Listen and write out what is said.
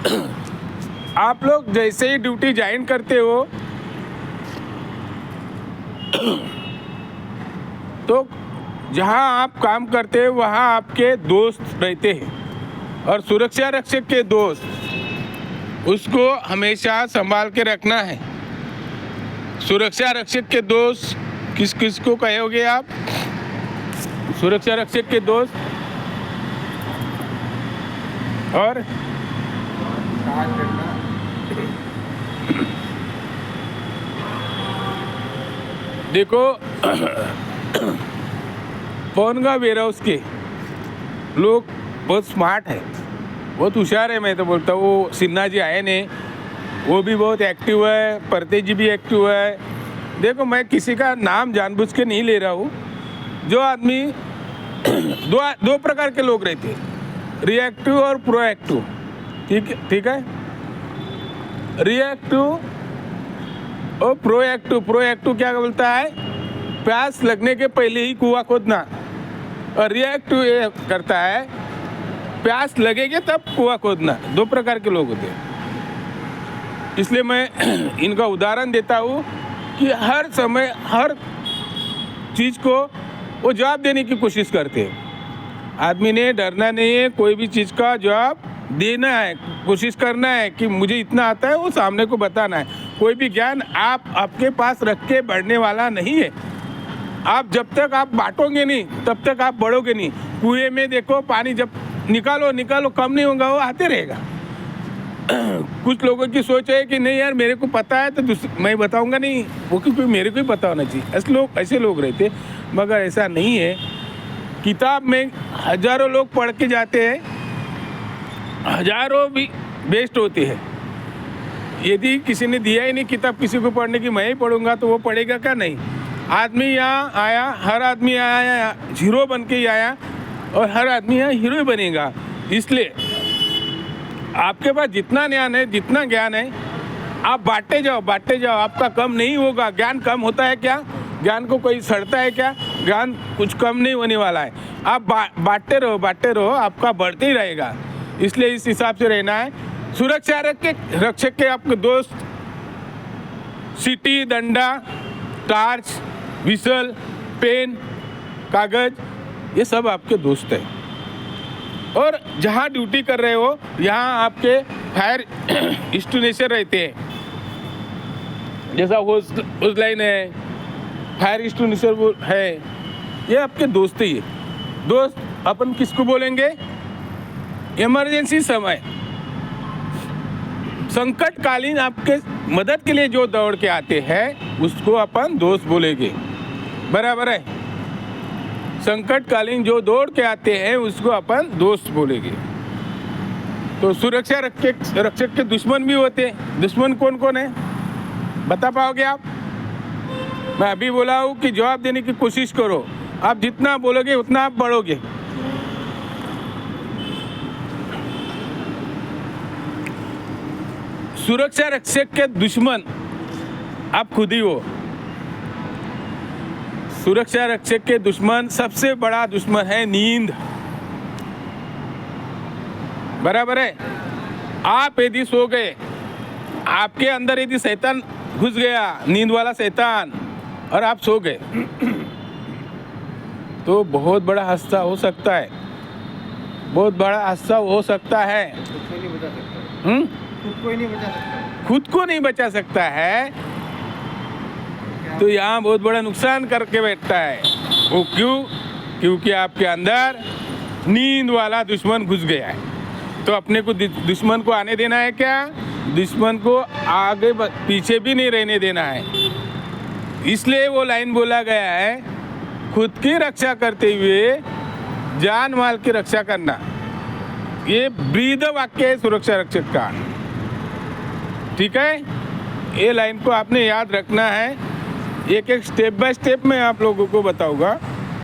आप लोग जैसे ही ड्यूटी ज्वाइन करते हो तो जहां आप काम करते हैं वहां आपके दोस्त रहते हैं, और सुरक्षा रक्षक के दोस्त उसको हमेशा संभाल के रखना है। सुरक्षा रक्षक के दोस्त किस किस को कहोगे आप? सुरक्षा रक्षक के दोस्त और देखो पवनगांव वेयर हाउस के लोग बहुत स्मार्ट है, बहुत होशियार है। मैं तो बोलता हूँ वो सिन्हा जी आए ने, वो भी बहुत एक्टिव है, परतेज जी भी एक्टिव है। देखो मैं किसी का नाम जानबूझ के नहीं ले रहा हूँ। जो आदमी दो प्रकार के लोग रहते हैं, रिएक्टिव और प्रोएक्टिव। ठीक है। रिएक्टिव और प्रोएक्टिव। प्रोएक्टिव क्या बोलता है? प्यास लगने के पहले ही कुआं खोदना। और रिएक्टिव ये करता है प्यास लगेगी तब कुआं खोदना। दो प्रकार के लोग होते हैं। इसलिए मैं इनका उदाहरण देता हूँ कि हर समय हर चीज़ को वो जवाब देने की कोशिश करते हैं। आदमी ने डरना नहीं है, कोई भी चीज़ का जवाब देना है, कोशिश करना है कि मुझे इतना आता है, वो सामने को बताना है। कोई भी ज्ञान आप आपके पास रख के बढ़ने वाला नहीं है। आप जब तक आप बांटोगे नहीं तब तक आप बढ़ोगे नहीं। कुएं में देखो पानी जब निकालो कम नहीं होगा, वो आते रहेगा। कुछ लोगों की सोच है कि नहीं यार मेरे को पता है तो मैं बताऊंगा नहीं, वो क्योंकि मेरे को ही पता होना चाहिए। ऐसे लोग रहते, मगर ऐसा नहीं है। किताब में हजारों लोग पढ़ के जाते हैं, हजारों भी वेस्ट होते हैं। यदि किसी ने दिया ही नहीं किताब किसी को पढ़ने की, मैं ही पढ़ूंगा, तो वो पढ़ेगा क्या? नहीं। आदमी यहाँ आया, हर आदमी आया हीरो बन के ही आया, और हर आदमी यहाँ हीरो ही बनेगा। इसलिए आपके पास जितना ज्ञान है, जितना ज्ञान है, आप बांटते जाओ। आपका कम नहीं होगा। ज्ञान कम होता है क्या? ज्ञान को कोई सड़ता है क्या? ज्ञान कुछ कम नहीं होने वाला है। आप बांटते रहो, आपका बढ़ते ही रहेगा। इसलिए इस हिसाब से रहना है। सुरक्षा रक्षक के आपके दोस्त सीटी, डंडा, टार्च, विसल, पेन, कागज, ये सब आपके दोस्त हैं। और जहाँ ड्यूटी कर रहे हो यहाँ आपके फायर एक्सटिंग्विशर रहते हैं, जैसा होस लाइन है, फायर एक्सटिंग्विशर है, ये आपके दोस्त ही है। दोस्त अपन किसको बोलेंगे? इमरजेंसी समय, संकटकालीन आपके मदद के लिए जो दौड़ के आते हैं उसको अपन दोस्त बोलेंगे। बराबर है? संकटकालीन जो दौड़ के आते हैं उसको अपन दोस्त बोलेंगे। तो सुरक्षा रक्षक के दुश्मन भी होते हैं। दुश्मन कौन कौन है बता पाओगे आप? मैं अभी बोला हूँ कि जवाब देने की कोशिश करो। आप जितना बोलोगे उतना आप बढ़ोगे। सुरक्षा रक्षक के दुश्मन आप खुद ही हो। सुरक्षा रक्षक के दुश्मन, सबसे बड़ा दुश्मन है नींद। बराबर है? आप यदि सो गए, आपके अंदर यदि शैतान घुस गया, नींद वाला शैतान, और आप सो गए, तो बहुत बड़ा हादसा हो सकता है। बहुत बड़ा हादसा हो सकता है। खुद को नहीं बचा सकता है तो यहाँ बहुत बड़ा नुकसान करके बैठता है। वो क्यों? क्योंकि आपके अंदर नींद वाला दुश्मन घुस गया है। तो अपने को दुश्मन को आने देना है क्या? दुश्मन को आगे पीछे भी नहीं रहने देना है। इसलिए वो लाइन बोला गया है, खुद की रक्षा करते हुए जान माल की रक्षा करना। ये ब्रीद वाक्य है सुरक्षा रक्षक का। ठीक है? ये लाइन को आपने याद रखना है। एक स्टेप बाय स्टेप मैं आप लोगों को बताऊंगा।